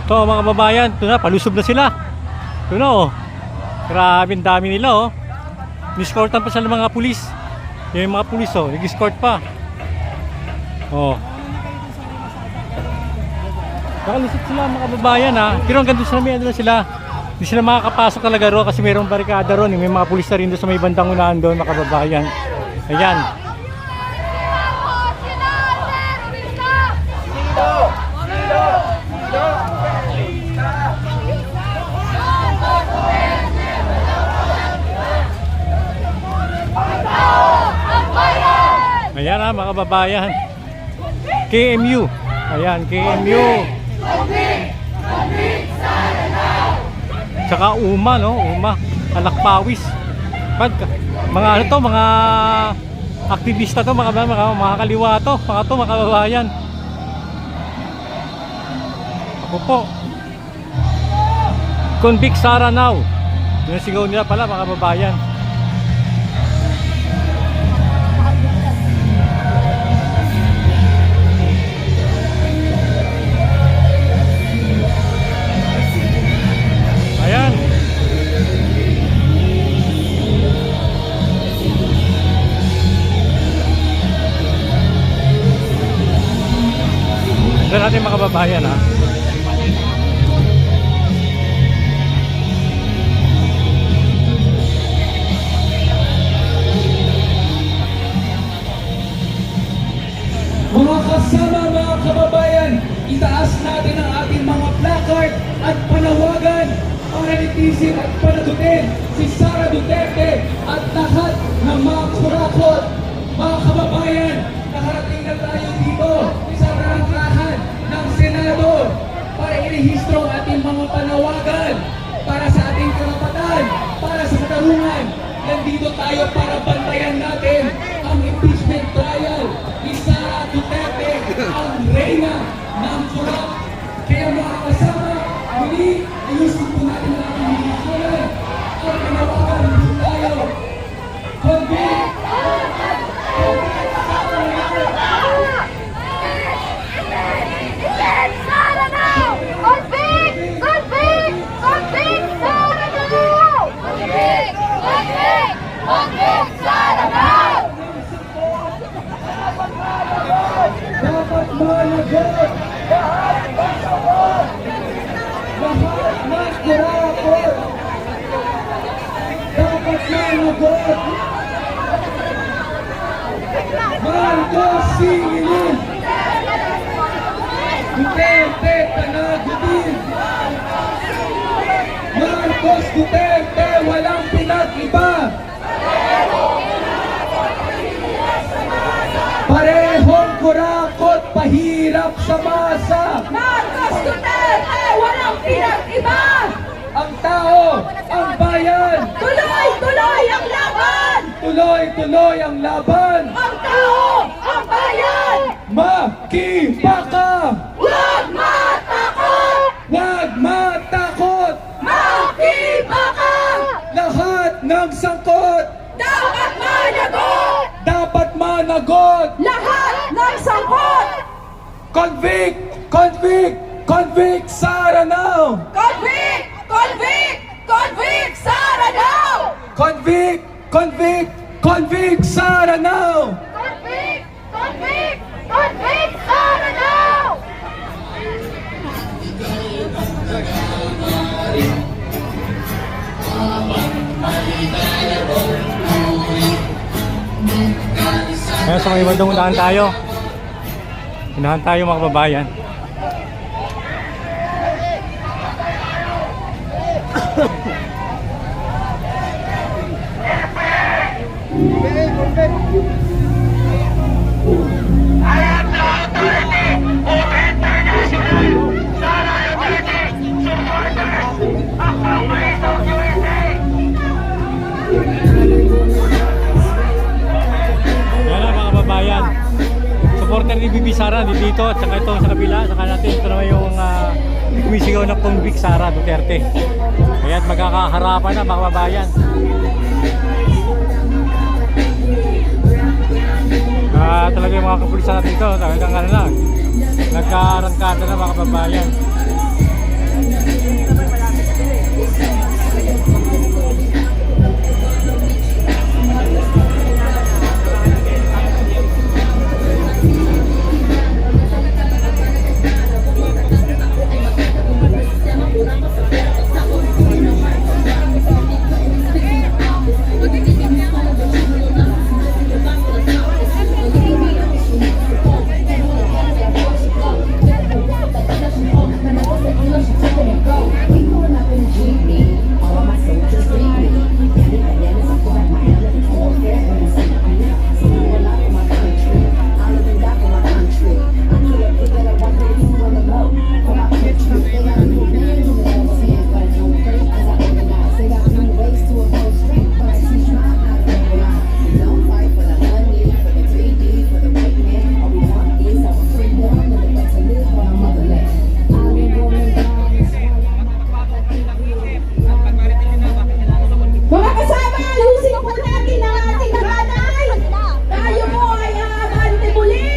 Ito mga kababayan, ito na, palusob na sila. Ito na oh. Grabe ang dami nila oh. Niscortan pa sila ng mga pulis. Yung mga pulis oh, nag-escort pa. Oh. Nakalisip sila mga kababayan ha. Pero hanggang doon sa may ano sila. Hindi sila makakapasok talaga ro kasi mayroong barikada ron. May mga pulis na rin doon sa may bandang unahan doon mga kababayan. Ayan. Ayan ha mga kababayan. KMU. Ayan, KMU. Tsaka UMA no, UMA, Alakpawis. Mga ano to, mga aktivista to, mga kaliwa to, mga kababayan. Ako po. Convict Sara now. Yung sigaw nila pala mga kababayan. Ayan. Ito natin mga kababayan ha. Mga kasama mga kababayan, itaas natin ang ating mga placard at panawagan para nitisin at panagutin si Sara Duterte at lahat ng mga kurakot. Mga kababayan, nakarating na tayo dito sa rangkahan ng Senado para irehistro ang ating mga panawagan para sa ating karapatan, para sa katarungan. Nandito tayo para bantayan natin ang impeachment trial ni Sara Duterte, ang reyna ng kurap. Kaya mga kasama, muli, ayusin po natin ang ating hihikulan at panawagan po tayo. Convict! Sara now! Convict! Convict! Convict Sara now! Convict! Convict! Convict Sara now! Dapat managot! Lahat ng kurakot! Dapat managot! Marcos singilin! Duterte panagutin! Marcos Duterte walang pinag-iba! Parehong kurakot pahirap sa masa! Marcos Duterte! Walang pinag-iba! Ang tao, ang bayan! Tuloy-tuloy ang laban! Tuloy-tuloy ang laban! Ang tao! Ang bayan! Makipaka! Huwag matakot! Huwag matakot! Makipaka! Lahat ng sangkot! Dapat managot! Dapat managot! Lahat ng sangkot! Convict! Convict! Convict Sara now! Convict! Convict! Convict Sara now! Convict! Convict! Convict Sara now! Convict! Convict! Convict Sara now! Kaya sa may bandang unahan tayo. Unahan tayo mga kababayan. I am the authority of international Sara Duterte supporters of Congress of USA. Yan na mga kababayan. Supporter ni Bibi Sara dito at saka ito sa kabila. Saka natin ito naman yung kumisigaw na Convict Sara Duterte. Kaya magkakaharapan na mga kababayan. Talaga yung mga kapulisan natin ito talagang ano na, nagkarangkada na mga kababayan. Mga kasama, ayusin po natin ang ating hanay. Tayo po ay aabante muli.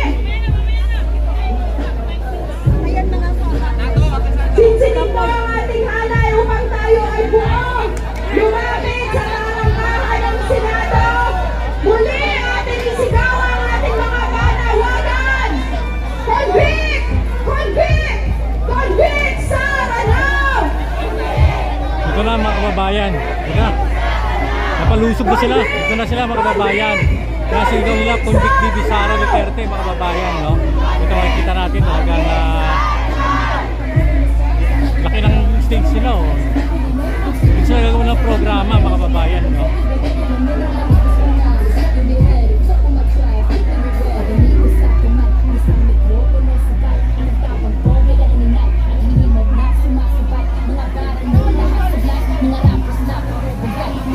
Sinsinin po ang ating hanay upang tayo ay buong lumapit sa tarangkahan ng Senado. Muli ating isigaw ang ating mga panawagan. Convict! Convict! Convict Sara now! Ito na mga kababayan. Ito na. Napalusog na sila. Ito na sila mga kababayan. Nasigaw nila Convict Bibi Sara Duterte mga kababayan. No? Ito makikita natin talagang laki ng stage nila. Oh. Ito sila gagawin ng programa mga kababayan. No?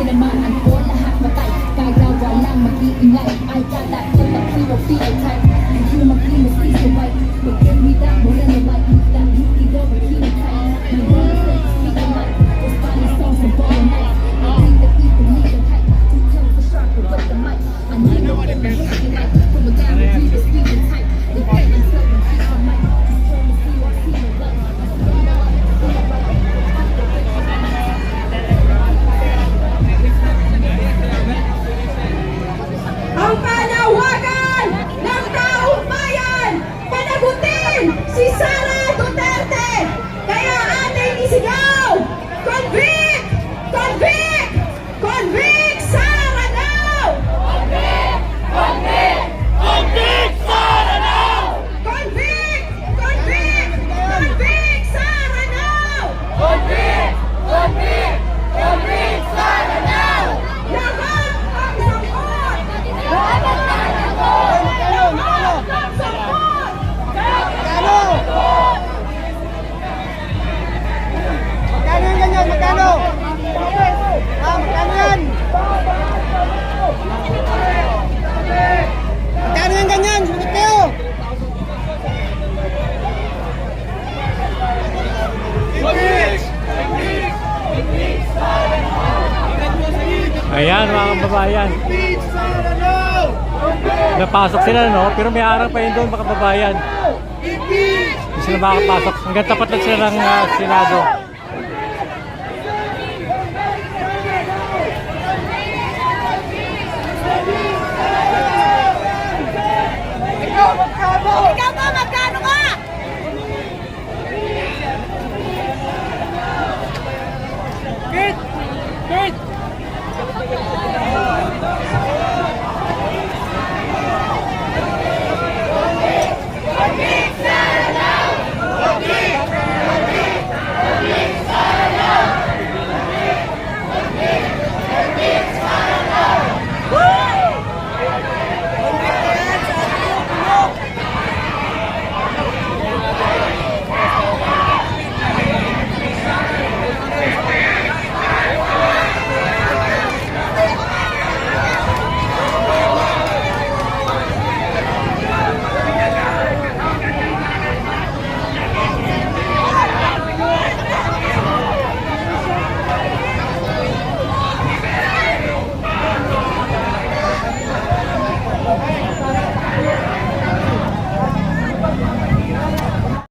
Tinamaan ko lahat matay, kaya walang mag-iingay. Ay kalat, pag-feel type, hindi mo mag-inos, isaway. Pag-imita, mula na light, lang, hindi daw mag-iintay. My brother says, speak a light, those funny songs and ball and night. I think that people need a hype, to tell the sharper with the mic. I need no one to be like, from a guarantee to speak in type. They can't until them keep the mic, just turn to see what's in the light. Ang panawagan ng taong bayan, panagutin si Sara Duterte. Kaya ating isigaw, convict! Convict! Convict Sara now! Convict! Convict! Convict Sara now! Convict! Convict! Convict Sara now! Convict! Convict! Convict Sara now! Lahat ang sangkot! Lahat ang sangkot! Lahat ang sangkot! Magkano yung ganyan? Magkano? Magkano yan? Magkano yung ganyan? Sumunod kayo! Ayan mga kababayan. Napasok sila no, pero may harang pa yun doon mga kababayan. Hindi sila makakapasok. Hanggang tapat lang sila ng Senado. Ikaw ba